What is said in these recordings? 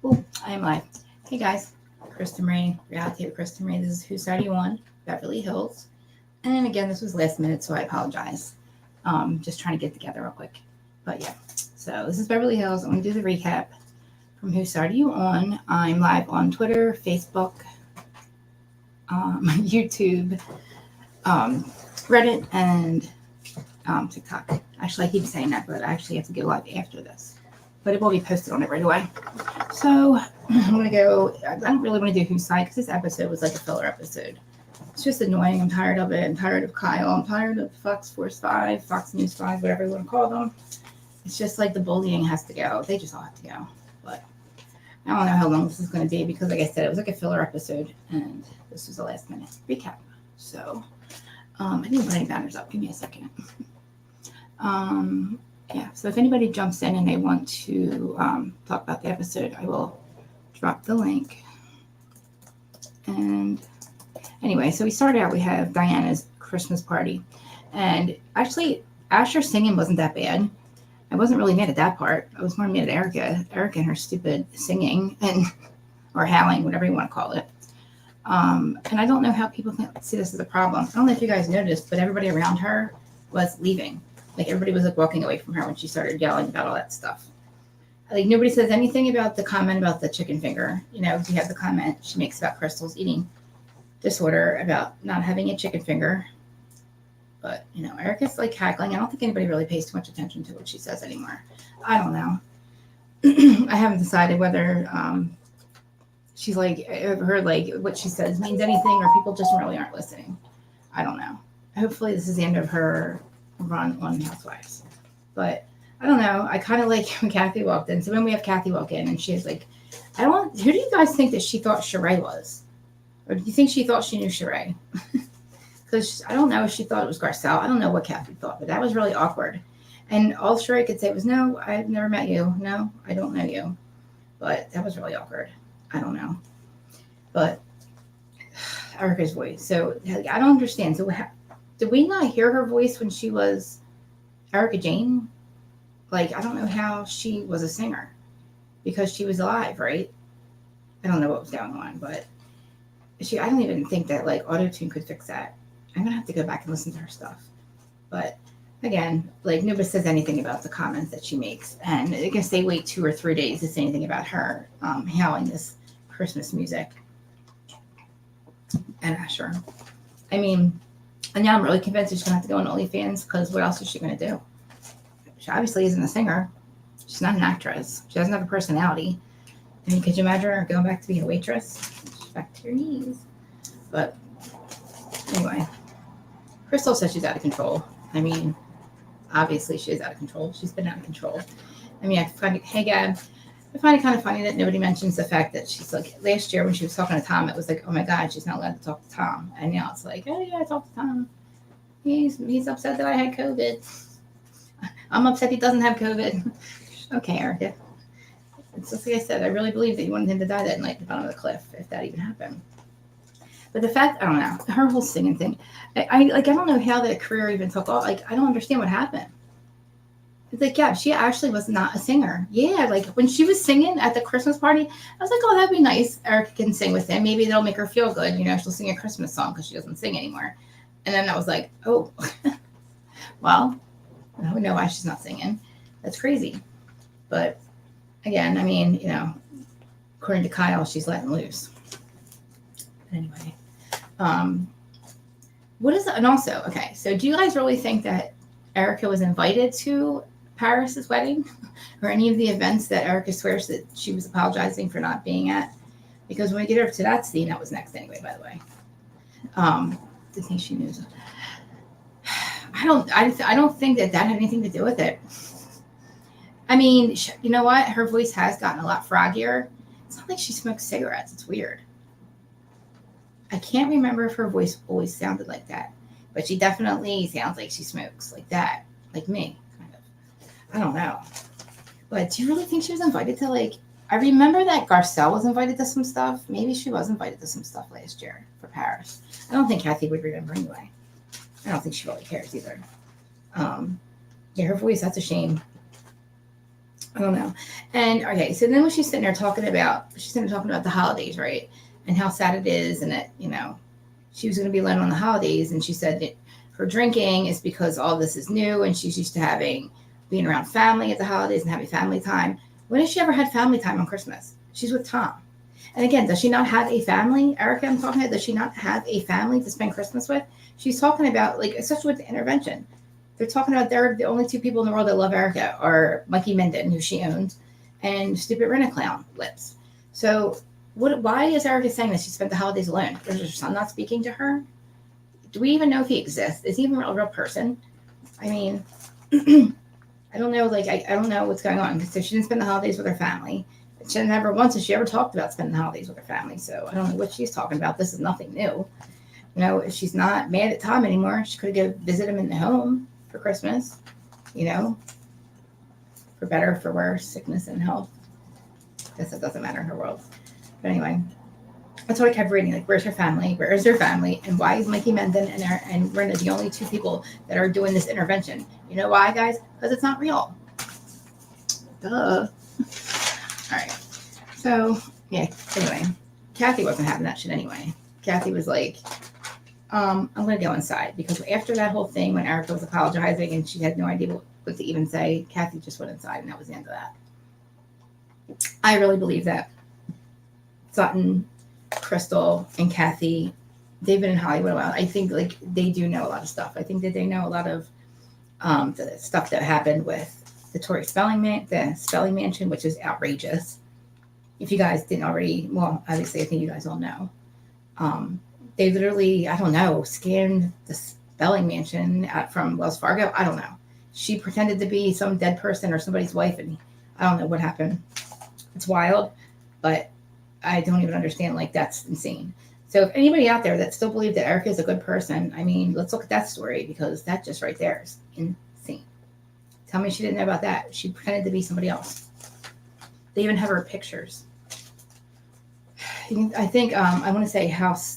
Oh, I am live. Hey guys, Krista Marie, Reality of Krista Marie. This is Whose Side Are You On? Beverly Hills. And again, this was last minute, so I apologize. Just trying to get together real quick. But yeah, so this is Beverly Hills. I'm going to do the recap from Whose Side Are You On? I'm live on Twitter, Facebook, YouTube, Reddit, and TikTok. Actually, I keep saying that, but I actually have to go live after this. But it will be posted on it right away. So I'm going to go. I don't really want to do Whose Side because this episode was like a filler episode. It's just annoying. I'm tired of it. I'm tired of Kyle. I'm tired of Fox Force 5, Fox News 5, whatever you want to call them. It's just like the bullying has to go. They just all have to go. But I don't know how long this is going to be because, like I said, it was like a filler episode. And this was the last minute recap. So I didn't put any banners up. Give me a second. Yeah, so if anybody jumps in and they want to talk about the episode, I will drop the link. And anyway, so we started out, we have Diana's Christmas party. And actually, Asher's singing wasn't that bad. I wasn't really mad at that part. I was more mad at Erica and her stupid singing and or howling, whatever you want to call it. And I don't know how people can see this as a problem. I don't know if you guys noticed, but everybody around her was leaving. Like everybody was like walking away from her when she started yelling about all that stuff. Like nobody says anything about the comment about the chicken finger. You know, you have the comment she makes about Crystal's eating disorder about not having a chicken finger. But, you know, Erica's like cackling. I don't think anybody really pays too much attention to what she says anymore. I don't know. I haven't decided whether she's like, I've heard like what she says means anything or people just really aren't listening. I don't know. Hopefully this is the end of her run on Housewives. But I don't know. I kind of like when Kathy walked in. So when we have Kathy walk in and she's like, who do you guys think that she thought Sheree was? Or do you think she thought she knew Sheree? Because I don't know if she thought it was Garcelle. I don't know what Kathy thought, but that was really awkward. And all Sheree could say was, no, I've never met you. No, I don't know you. But that was really awkward. I don't know. But Erica's voice. So I don't understand. So did we not hear her voice when she was Erica Jane? Like, I don't know how she was a singer because she was alive, right? I don't know what was going on, but I don't even think that like auto-tune could fix that. I'm gonna have to go back and listen to her stuff. But again, like nobody says anything about the comments that she makes. And I guess they wait 2 or 3 days to say anything about her howling this Christmas music. And Asher. I mean, and now I'm really convinced she's gonna have to go on OnlyFans because what else is she gonna do? She obviously isn't a singer. She's not an actress. She doesn't have a personality. I mean, could you imagine her going back to being a waitress? Back to your knees. But anyway, Crystal says she's out of control. I mean, obviously she is out of control. She's been out of control. I mean, I find it, hey, Gab, I find it kind of funny that nobody mentions the fact that she's like, last year when she was talking to Tom, it was like, oh my God, she's not allowed to talk to Tom. And now it's like, oh yeah, I talked to Tom. He's upset that I had COVID. I'm upset he doesn't have COVID. Okay, Erica. It's just like I said, I really believe that you wanted him to die that night at the bottom of the cliff, if that even happened. But the fact, I don't know, her whole singing thing, I don't know how that career even took off. Like, I don't understand what happened. It's like, yeah, she actually was not a singer. Yeah, like when she was singing at the Christmas party, I was like, oh, that'd be nice. Erica can sing with him. Maybe that'll make her feel good. You know, she'll sing a Christmas song because she doesn't sing anymore. And then I was like, oh, well, I don't know why she's not singing. That's crazy. But again, I mean, you know, according to Kyle, she's letting loose. But anyway, what is it? And also, okay, so do you guys really think that Erica was invited to Paris's wedding or any of the events that Erica swears that she was apologizing for not being at? Because when we get over to that scene, that was next anyway, by the way. I think she knows. I don't think that had anything to do with it. I mean, you know what? Her voice has gotten a lot froggier. It's not like she smokes cigarettes. It's weird. I can't remember if her voice always sounded like that, but she definitely sounds like she smokes like that, like me, kind of. I don't know. But do you really think she was invited to like? I remember that Garcelle was invited to some stuff. Maybe she was invited to some stuff last year for Paris. I don't think Kathy would remember anyway. I don't think she really cares either. Yeah, her voice, that's a shame. I don't know. And okay, so then when she's sitting there talking about the holidays, right? And how sad it is, and that, she was going to be alone on the holidays. And she said that her drinking is because all this is new and she's used to being around family at the holidays and having family time. When has she ever had family time on Christmas? She's with Tom. And again, does she not have a family? Erica, I'm talking about, does she not have a family to spend Christmas with? She's talking about, like, especially with the intervention. They're talking about they're the only two people in the world that love Erica are Mikey Menden, who she owns, and stupid Rent-A-Clown Lips. So why is Erica saying that she spent the holidays alone? Is her son not speaking to her? Do we even know if he exists? Is he even a real person? I mean, I don't know. Like, I don't know what's going on. So she didn't spend the holidays with her family. She never once has she ever talked about spending the holidays with her family. So I don't know what she's talking about. This is nothing new. If she's not mad at Tom anymore, she could go visit him in the home for Christmas. For better, for worse, sickness and health. I guess it doesn't matter in her world. But anyway, that's what I kept reading. Like, where's her family? Where is her family? And why is Mikey Menden and Brenda the only two people that are doing this intervention? You know why, guys? Because it's not real. Duh. All right. So, yeah, anyway, Kathy wasn't having that shit anyway. Kathy was like, I'm going to go inside. Because after that whole thing, when Erica was apologizing and she had no idea what to even say, Kathy just went inside, and that was the end of that. I really believe that Sutton, Crystal, and Kathy, they've been in Hollywood a while. I think, like, they do know a lot of stuff. I think that they know a lot of the stuff that happened with the Tory Spelling Mansion, which is outrageous. If you guys didn't already, well, obviously, I think you guys all know. They literally, I don't know, scammed the Spelling Mansion from Wells Fargo. I don't know. She pretended to be some dead person or somebody's wife, and I don't know what happened. It's wild, but I don't even understand. Like, that's insane. So if anybody out there that still believes that Erica is a good person, I mean, let's look at that story, because that just right there is insane. Tell me she didn't know about that. She pretended to be somebody else. They even have her pictures. I think I want to say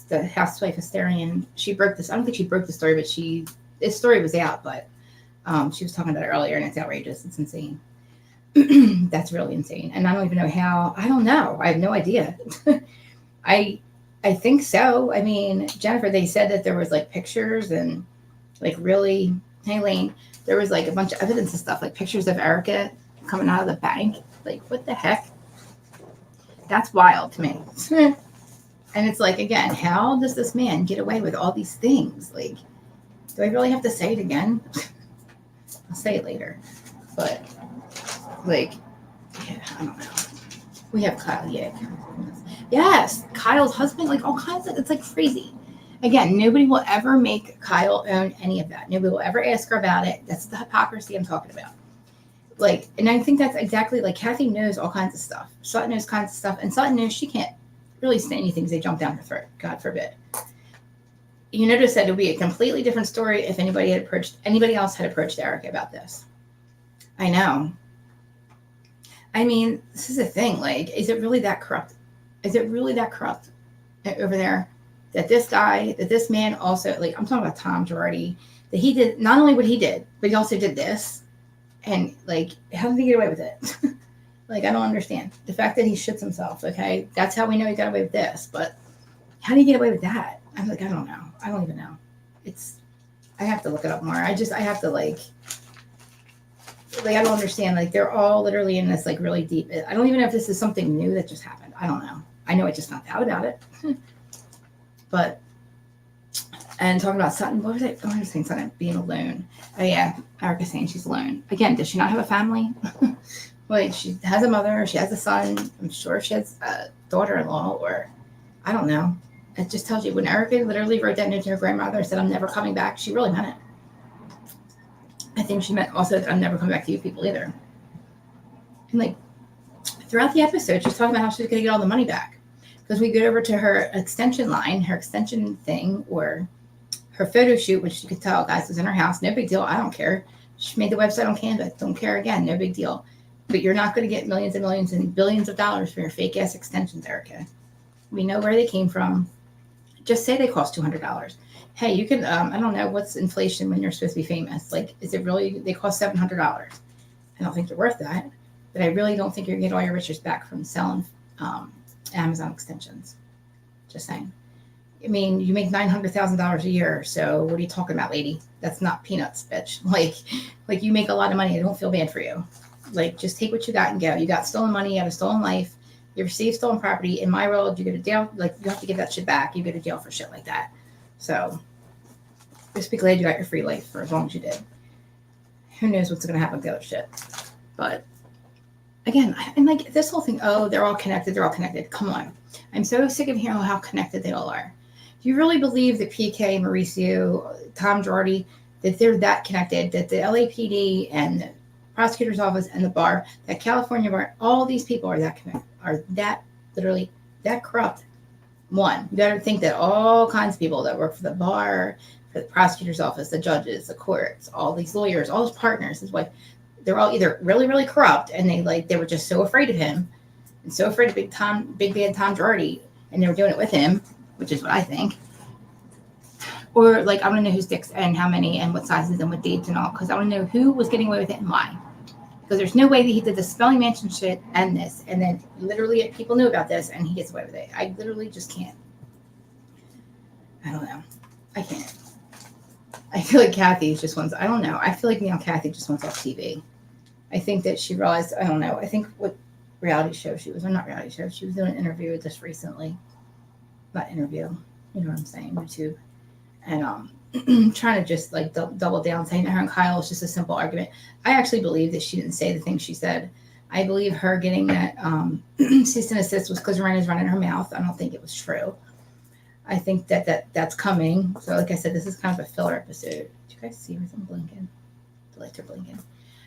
the housewife Hysterian. She broke this. I don't think she broke the story, but this story was out. But she was talking about it earlier, and it's outrageous. It's insane. That's really insane. And I don't even know how. I don't know. I have no idea. I think so. I mean, Jennifer, they said that there was like pictures and like really, hey Lane, there was like a bunch of evidence and stuff, like pictures of Erica coming out of the bank. Like, what the heck? That's wild to me. And it's like, again, how does this man get away with all these things? Like, do I really have to say it again? I'll say it later. But, like, yeah, I don't know. We have Kyle. Yeah. Yes, Kyle's husband, like all kinds of, it's like crazy. Again, nobody will ever make Kyle own any of that. Nobody will ever ask her about it. That's the hypocrisy I'm talking about. Like, and I think that's exactly, like, Kathy knows all kinds of stuff. Sutton knows kinds of stuff. And Sutton knows she can't really say anything because they jump down her throat. God forbid. You notice that it would be a completely different story if anybody else had approached Erica about this. I know. I mean, this is the thing. Like, is it really that corrupt? Is it really that corrupt over there? That this man also, like, I'm talking about Tom Girardi, that he did not only what he did, but he also did this. And, like, how did he get away with it? Like, I don't understand. The fact that he shits himself, okay? That's how we know he got away with this. But how did he get away with that? I'm like, I don't know. I don't even know. I have to look it up more. I have to, like, I don't understand. Like, they're all literally in this, like, really deep. I don't even know if this is something new that just happened. I don't know. I know I just found out about it. But, and talking about Sutton, what was it? Oh, I was saying Sutton being alone. Oh, yeah. Erica's saying she's alone. Again, does she not have a family? Like, she has a mother. She has a son. I'm sure she has a daughter-in-law, or I don't know. It just tells you, when Erica literally wrote that note to her grandmother and said, I'm never coming back, she really meant it. I think she meant also that I'm never coming back to you people either. And, like, throughout the episode, she's talking about how she's going to get all the money back. Because we get over to her extension line, her extension thing, or her photo shoot, which you could tell, guys, was in her house. No big deal. I don't care. She made the website on Canva. Don't care again. No big deal. But you're not going to get millions and millions and billions of dollars for your fake-ass extensions, Erica. We know where they came from. Just say they cost $200. Hey, you can, I don't know, what's inflation when you're supposed to be famous? Like, is it really, they cost $700. I don't think you're worth that. but I really don't think you're going to get all your riches back from selling Amazon extensions. Just saying. I mean, you make $900,000 a year, so what are you talking about, lady? That's not peanuts, bitch. Like you make a lot of money. I don't feel bad for you. Like, just take what you got and go. You got stolen money, you have a stolen life, you received stolen property. In my world, you go to jail. Like, you have to give that shit back. You go to jail for shit like that. So, just be glad you got your free life for as long as you did. Who knows what's going to happen with the other shit? But again, and like this whole thing, oh, they're all connected. They're all connected. Come on. I'm so sick of hearing how connected they all are. Do you really believe that PK, Mauricio, Tom Girardi, that they're that connected, that the LAPD and the prosecutor's office and the bar, that California bar, all these people are that connected, are that literally that corrupt? One, you got to think that all kinds of people that work for the bar, for the prosecutor's office, the judges, the courts, all these lawyers, all his partners, his wife, they're all either really, really corrupt and they were just so afraid of him and so afraid of big bad Tom Girardi, and they were doing it with him, which is what I think. Or like, I want to know who's dicks and how many and what sizes and what dates and all, because I want to know who was getting away with it and why. Because there's no way that he did the spelling mansion shit and this, and then literally people knew about this and he gets away with it. I literally just can't. I don't know. I can't. I feel like Kathy just wants, I don't know. I feel like now Kathy just wants off TV. I think that she realized, I don't know. I think what reality show she was, or not reality show, she was doing an interview just recently. Not interview, you know what I'm saying, YouTube. And trying to just like double down, saying that her and Kyle is just a simple argument. I actually believe that she didn't say the things she said. I believe her getting that cease and desist was because Renee's running her mouth. I don't think it was true. I think that's coming. So like I said, this is kind of a filler episode. Did you guys see everything blinking? The lights are blinking.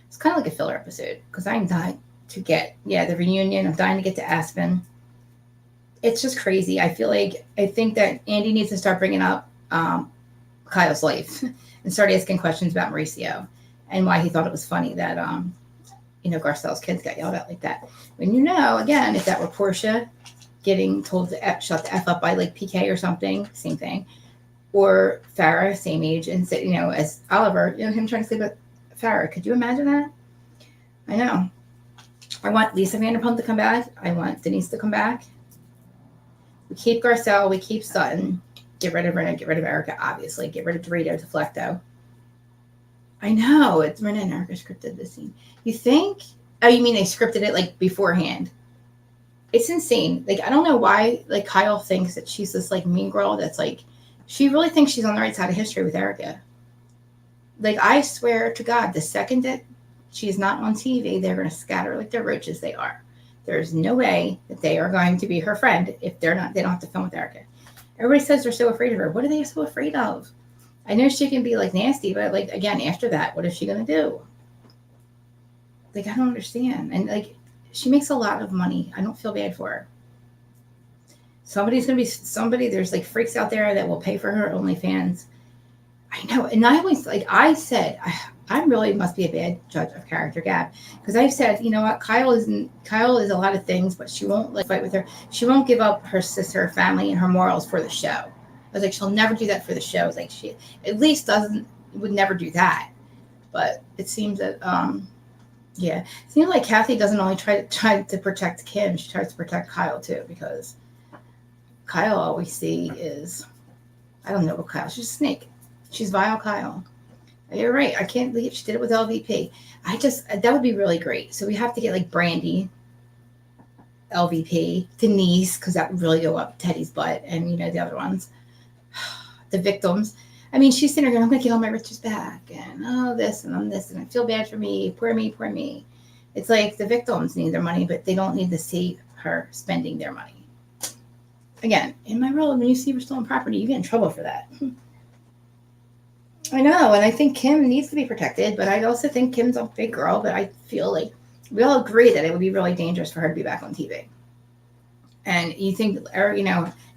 It's kind of like a filler episode because I'm dying to get, the reunion. I'm dying to get to Aspen. It's just crazy. I think that Andy needs to start bringing up Kyle's life and start asking questions about Mauricio and why he thought it was funny that Garcelle's kids got yelled at like that. When again, if that were Portia getting told to shut the F up by like PK or something, same thing, or Farrah, same age, and as Oliver, him trying to sleep with Farrah. Could you imagine that? I know. I want Lisa Vanderpump to come back. I want Denise to come back. We keep Garcelle. We keep Sutton. Get rid of Renee. Get rid of Erica, obviously. Get rid of Dorito, Deflecto. I know. It's Renee and Erica scripted this scene. You think? Oh, you mean they scripted it like beforehand? It's insane. Like, I don't know why like Kyle thinks that she's this like mean girl that's like, she really thinks she's on the right side of history with Erica. Like, I swear to God, the second that she's not on TV, they're going to scatter like the roaches they are. There's no way that they are going to be her friend if they don't have to film with Erica. Everybody says they're so afraid of her. What are they so afraid of? I know she can be like nasty, but like, again, after that, what is she going to do? Like, I don't understand. And like, she makes a lot of money. I don't feel bad for her. Somebody's going to be there's like freaks out there that will pay for her OnlyFans. I know. And I always, like I said, I really must be a bad judge of character, Gab, because I've said, you know what, Kyle is a lot of things, but she won't like fight with her. She won't give up her sister, her family, and her morals for the show. I was like, she'll never do that for the show. It's like she at least would never do that. But it seems that it seems like Kathy doesn't only try to protect Kim, she tries to protect Kyle too, because Kyle, all we see is, I don't know what Kyle, she's a snake. She's vile Kyle. You're right. I can't believe she did it with LVP. That would be really great. So we have to get like Brandy, LVP, Denise, because that would really go up Teddy's butt, and the other ones, the victims. I mean, she's sitting there going, I'm going to get all my riches back, and this, and I'm this, and I feel bad for me. Poor me, poor me. It's like the victims need their money, but they don't need to see her spending their money. Again, in my world, when you see her stolen property, you get in trouble for that. I know, and I think Kim needs to be protected, but I also think Kim's a big girl, but I feel like we all agree that it would be really dangerous for her to be back on TV. And you think,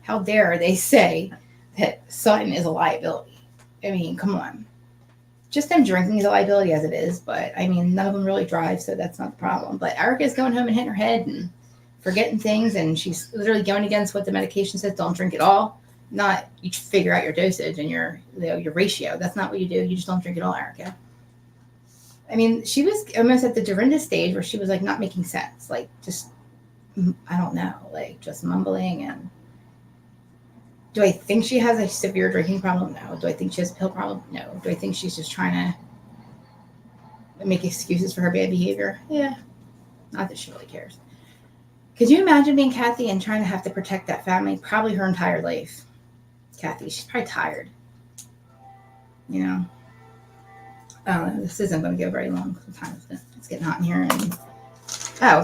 how dare they say that Sutton is a liability? I mean, come on. Just them drinking is a liability as it is, but I mean, none of them really drive, so that's not the problem. But Erica's going home and hitting her head and forgetting things, and she's literally going against what the medication says, don't drink at all. Not you figure out your dosage and your ratio. That's not what you do. You just don't drink it all, Erica. I mean, she was almost at the Dorinda stage where she was like not making sense, like just I don't know, like just mumbling. And do I think she has a severe drinking problem? No. Do I think she has a pill problem? No. Do I think she's just trying to make excuses for her bad behavior? Yeah. Not that she really cares. Could you imagine being Kathy and trying to have to protect that family probably her entire life? Kathy, she's probably tired. You know? I don't know. This isn't going to go very long. Sometimes it's getting hot in here. And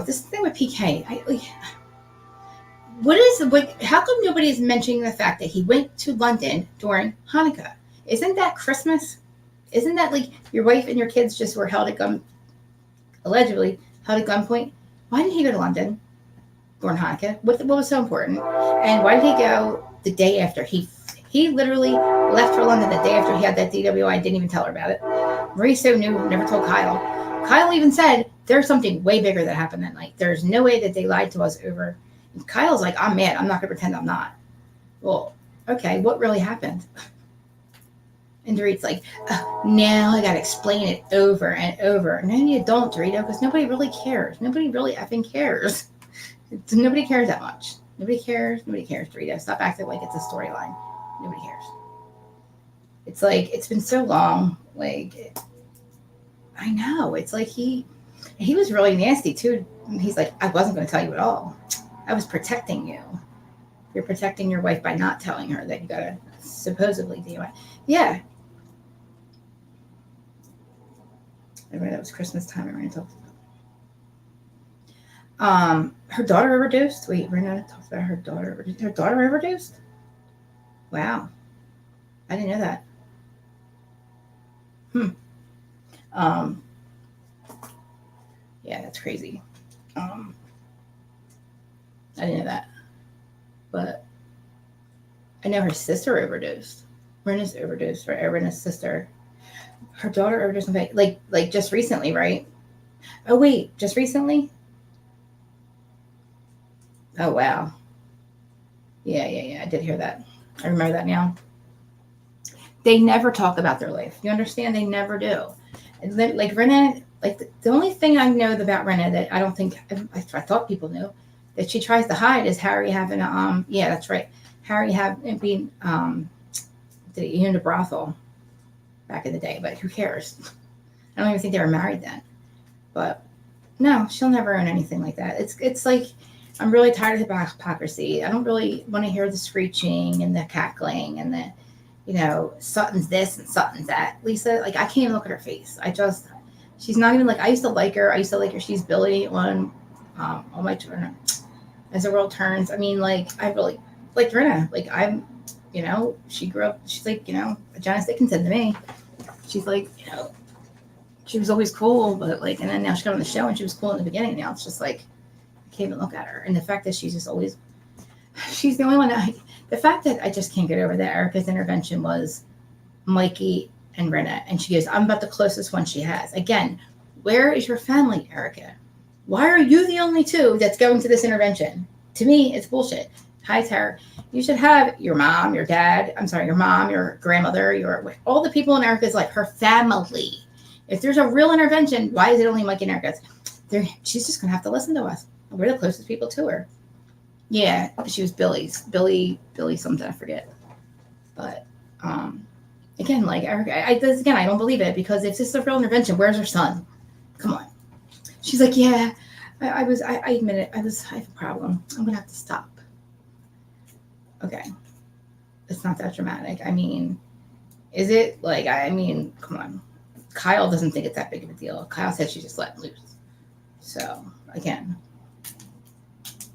this thing with PK. How come nobody is mentioning the fact that he went to London during Hanukkah? Isn't that Christmas? Isn't that like your wife and your kids just were allegedly held at gunpoint? Why did he go to London during Hanukkah? What was so important? And why did he go the day after? He literally left for London the day after he had that DWI, didn't even tell her about it. Mauricio knew, never told Kyle. Kyle even said, there's something way bigger that happened that night. There's no way that they lied to us over. And Kyle's like, I'm mad. I'm not going to pretend I'm not. Well, okay, what really happened? And Dorit's like, now I got to explain it over and over. No, you don't, Dorito, because nobody really cares. Nobody really effing cares. Nobody cares that much. Nobody cares, Dorito. Stop acting like it's a storyline. Nobody cares. It's like, it's been so long. Like, I know. It's like he was really nasty, too. He's like, I wasn't going to tell you at all. I was protecting you. You're protecting your wife by not telling her that you got to supposedly do it. Yeah. I remember that was Christmas time. I ran talked about. Her daughter overdosed. Wait, Renata talked about her daughter. Her daughter overdosed? Wow. I didn't know that. Yeah, that's crazy. I didn't know that. But I know her sister overdosed. Rena's overdosed, right? Rena's sister. Her daughter overdosed, like just recently, right? Oh, wait, just recently? Oh, wow. Yeah, I did hear that. I remember that now. They never talk about their life. You understand? They never do. And then, like Rena, like the only thing I know about Rena that I don't think I thought people knew that she tries to hide is Harry having a yeah, that's right. Harry being in a brothel back in the day, but who cares? I don't even think they were married then. But no, she'll never own anything like that. It's like I'm really tired of the hypocrisy. I don't really want to hear the screeching and the cackling and the, Sutton's this and Sutton's that. Lisa, like I can't even look at her face. She's not even like I used to like her. She's Billy on my Turner. As the world turns. I mean, like I really like Rena. Like I'm, she grew up. She's like, Janice Dickinson to me. She's like, she was always cool, but like, and then now she got on the show and she was cool in the beginning. Now it's just like, I can't even look at her. And the fact that she's just always, she's the only one the fact that I just can't get over that Erica's intervention was Mikey and Rena. And she goes, I'm about the closest one she has. Again, where is your family, Erica? Why are you the only two that's going to this intervention? To me, it's bullshit. Hi, Tara. You should have your mom, your dad, your mom, your grandmother, all the people in Erica's life, her family. If there's a real intervention, why is it only Mike and Erica's? She's just going to have to listen to us. We're the closest people to her. Yeah, she was Billy's. Billy something, I forget. But, again, like Erica, I don't believe it because if this is a real intervention, where's her son? Come on. She's like, yeah, I admit it. I have a problem. I'm going to have to stop. Okay. It's not that dramatic. I mean, is it? Like, come on. Kyle doesn't think it's that big of a deal. Kyle said she just let him loose. So, again,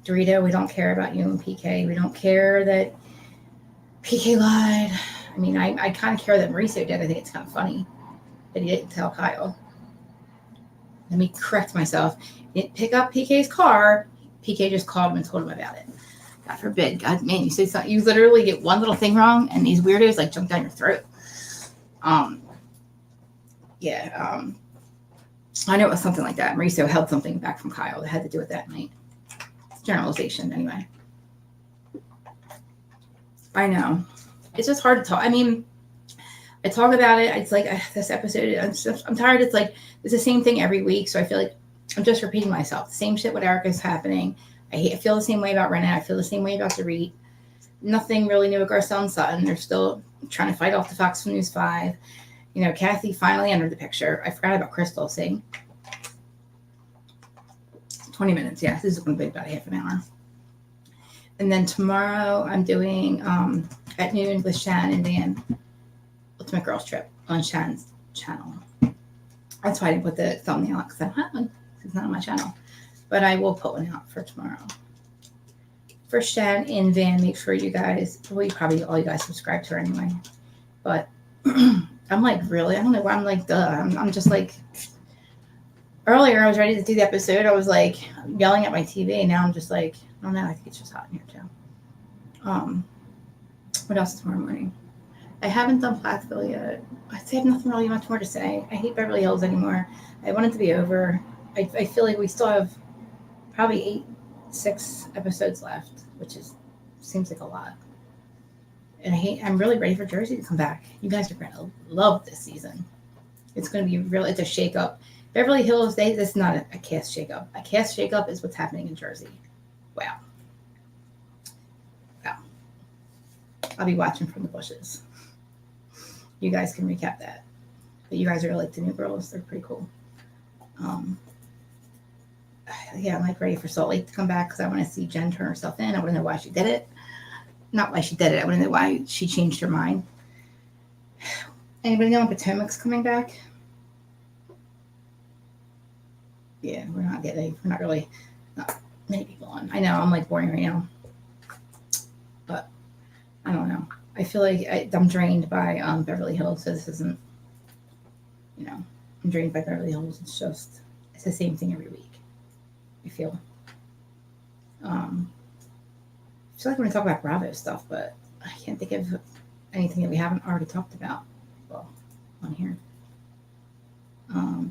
Dorito, we don't care about you and PK. We don't care that PK lied. I mean, I kind of care that Mauricio did. I think it's kind of funny that he didn't tell Kyle. Let me correct myself. He didn't pick up PK's car. PK just called him and told him about it. God forbid. God, man, you say something. You literally get one little thing wrong, and these weirdos like jump down your throat. I know it was something like that. Mauricio held something back from Kyle that had to do with that night. Generalization, anyway. I know. It's just hard to talk. I mean, I talk about it. It's like this episode. I'm tired. It's like it's the same thing every week. So I feel like I'm just repeating myself. The same shit with Erica's happening. I feel the same way about Renee. I feel the same way about Dorit. Nothing really new with Garcelle and Sutton. They're still trying to fight off the Fox News 5. You know, Kathy finally entered the picture. I forgot about Crystal. See, 20 minutes. Yeah, this is going to be about half an hour. And then tomorrow I'm doing at noon with Shan and Dan, Ultimate Girls Trip on Shan's channel. That's why I didn't put the thumbnail out because I don't have one. It's not on my channel. But I will put one out for tomorrow. For Shan and Van, make sure you guys, well, probably all you guys subscribe to her anyway. But I'm like, really? I don't know why I'm like, duh. I'm just like, earlier I was ready to do the episode. I was like yelling at my TV. Now I'm just like, I don't know. I think it's just hot in here too. What else tomorrow morning? I haven't done Platteville yet. I have nothing really much more to say. I hate Beverly Hills anymore. I want it to be over. I feel like we still have probably 6 episodes left, which seems like a lot. And I'm really ready for Jersey to come back. You guys are gonna love this season. It's gonna be it's a shakeup. Beverly Hills, this is not a cast shakeup. A cast shakeup is what's happening in Jersey. Wow. I'll be watching from the bushes. You guys can recap that. But you guys are like the new girls. They're pretty cool. Yeah, I'm like ready for Salt Lake to come back because I want to see Jen turn herself in. I want to know why she did it. Not why she did it. I want to know why she changed her mind. Anybody know when Potomac's coming back? Yeah, we're not many people on. I know, I'm like boring right now. But I don't know. I feel like I'm drained by Beverly Hills. So this isn't, I'm drained by Beverly Hills. It's the same thing every week. I feel. I feel like we're going to talk about Bravo stuff, but I can't think of anything that we haven't already talked about. Well, on here.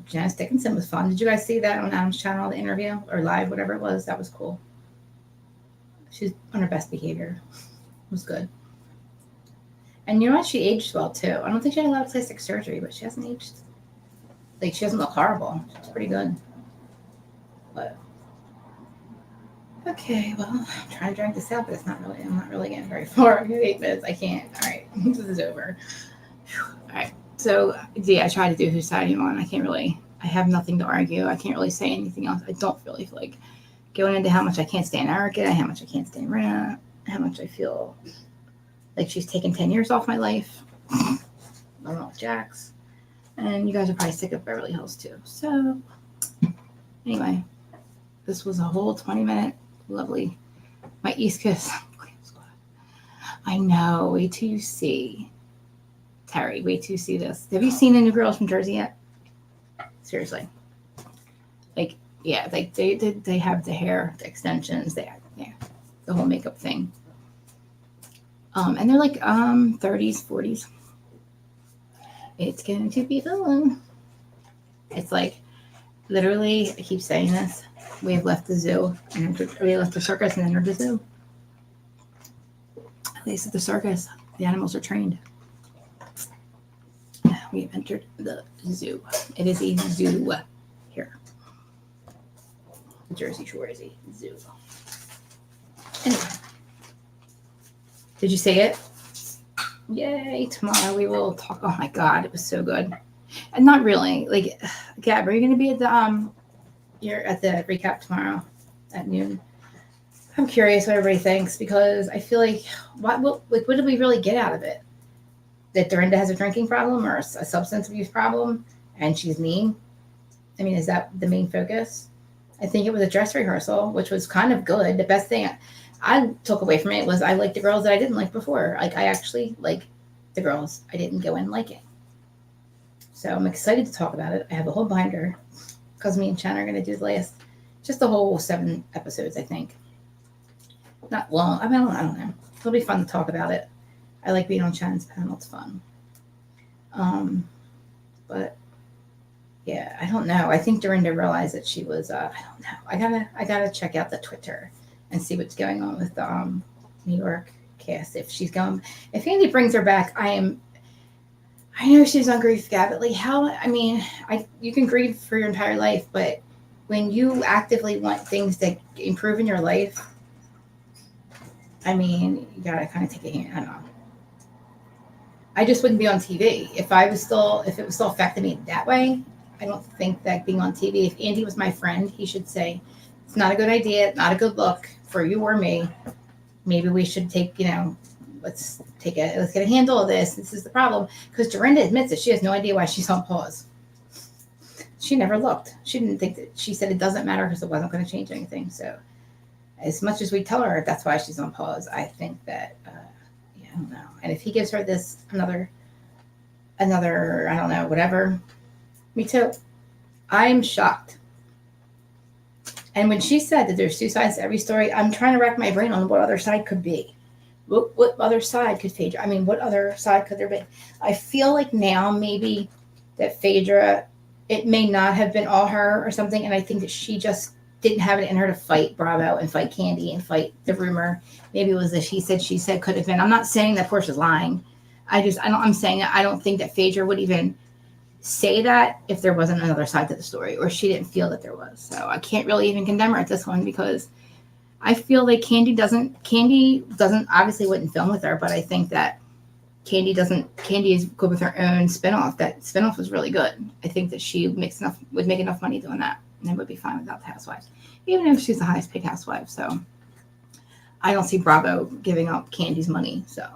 Janice Dickinson was fun. Did you guys see that on Adam's channel, the interview or live, whatever it was? That was cool. She's on her best behavior. It was good. And you know what? She aged well too. I don't think she had a lot of plastic surgery, but she hasn't aged. Like, she doesn't look horrible. She's pretty good. But okay, well, I'm trying to drag this out, but I'm not really getting very far. 8 minutes. I can't. All right, this is over. All right. So, yeah, I try to do whose side I'm on. I have nothing to argue. I can't really say anything else. I don't really feel like going into how much I can't stand Erica, how much I can't stand Rena, how much I feel like she's taken 10 years off my life. I don't know, Jax. And you guys are probably sick of Beverly Hills too. So, anyway, this was a whole 20-minute, lovely, my East Coast. I know, wait till you see. Terry, wait till you see this. Have you seen the new girls from Jersey yet? Seriously. Like, yeah, like they have the hair, the extensions, the whole makeup thing. And they're like 30s, 40s. It's going to be fun. It's like, literally, I keep saying this. We have left the zoo, and we left the circus and entered the zoo. At least at the circus, the animals are trained. We have entered the zoo. It is a zoo here. The Jersey Shore is a zoo. Anyway. Did you see it? Yay, tomorrow we will talk. Oh my God, it was so good. And not really. Like, Gab, are you going to be at you're at the recap tomorrow at noon? I'm curious what everybody thinks because I feel like, what did we really get out of it? That Dorinda has a drinking problem or a substance abuse problem and she's mean? I mean, is that the main focus? I think it was a dress rehearsal, which was kind of good. The best thing I took away from it was I liked the girls that I didn't like before. Like, I actually like the girls I didn't go in liking. So I'm excited to talk about it. I have a whole binder because me and Chen are going to do the whole 7 episodes, I think. Not long. I mean, I don't know. It'll be fun to talk about it. I like being on Chen's panel. It's fun. But yeah, I don't know. I think Dorinda realized that she was, I don't know. I gotta check out the Twitter and see what's going on with the New York cast. If Andy brings her back, I I know she's on grief gap, but like how, I mean, you can grieve for your entire life, but when you actively want things to improve in your life, I mean, you gotta kind of take a hand. I don't know. I just wouldn't be on TV if it was still affecting me that way. I don't think that being on TV. If Andy was my friend, he should say it's not a good idea, not a good look for you or me. Maybe we should take, let's get a handle of this. This is the problem because Dorinda admits that she has no idea why she's on pause. She never looked. She didn't think that. She said it doesn't matter because it wasn't going to change anything. So, as much as we tell her that's why she's on pause, I think that yeah, I don't know. And if he gives her this another, I don't know, whatever, me too. I'm shocked. And when she said that there's two sides to every story, I'm trying to rack my brain on what other side could be. What other side could Phaedra? I mean, what other side could there be? I feel like now maybe that Phaedra, it may not have been all her or something, and I think that she just didn't have it in her to fight Bravo and fight Candy and fight the rumor. Maybe it was a she said could have been. I'm not saying that Portia's lying. I'm saying that I don't think that Phaedra would even say that if there wasn't another side to the story or she didn't feel that there was. So I can't really even condemn her at this one because I feel like Candy doesn't obviously wouldn't film with her, but I think that Candy is good with her own spinoff. That spinoff was really good. I think that she would make enough money doing that and would be fine without the housewives, even if she's the highest paid housewife. So I don't see Bravo giving up Candy's money. So,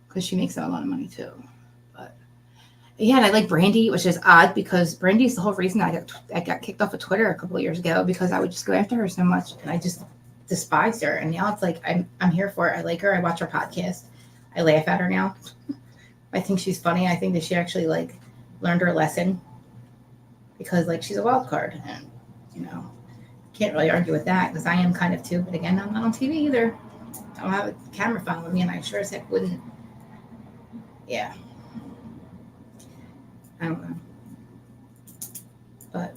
because she makes a lot of money too. But yeah, and I like Brandy, which is odd because Brandy's the whole reason I got kicked off of Twitter a couple of years ago because I would just go after her so much and I just despised her. And now it's like I'm here for it. I like her. I watch her podcast. I laugh at her now. I think she's funny. I think that she actually learned her lesson because she's a wild card and can't really argue with that because I am kind of too. But again, I'm not on TV either. I don't have a camera following me, and I sure as heck wouldn't. Yeah, I don't know, but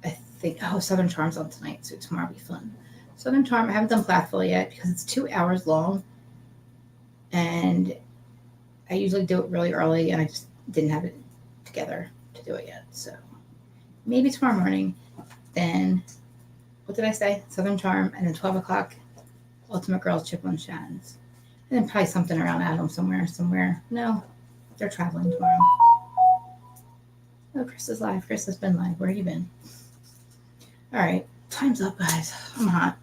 I think Southern Charm's on tonight, so tomorrow will be fun. Southern Charm, I haven't done Plathville yet because it's 2 hours long, and I usually do it really early, and I just didn't have it together to do it yet. So maybe tomorrow morning. Then what did I say? Southern Charm, and then 12 o'clock, Ultimate Girls, Chip on Shannon's. And then probably something around Adam somewhere. No, they're traveling tomorrow. Oh, Chris is live. Chris has been live. Where have you been? All right, time's up, guys. I'm hot.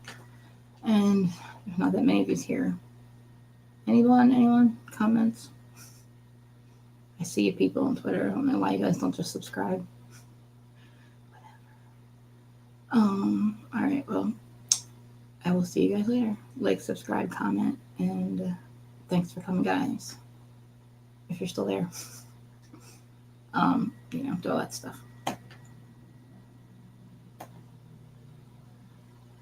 And there's not that many of you here. Anyone? Comments? I see you people on Twitter. I don't know why you guys don't just subscribe. All right, well, I will see you guys later. Like, subscribe, comment, and thanks for coming, guys. If you're still there. Do all that stuff.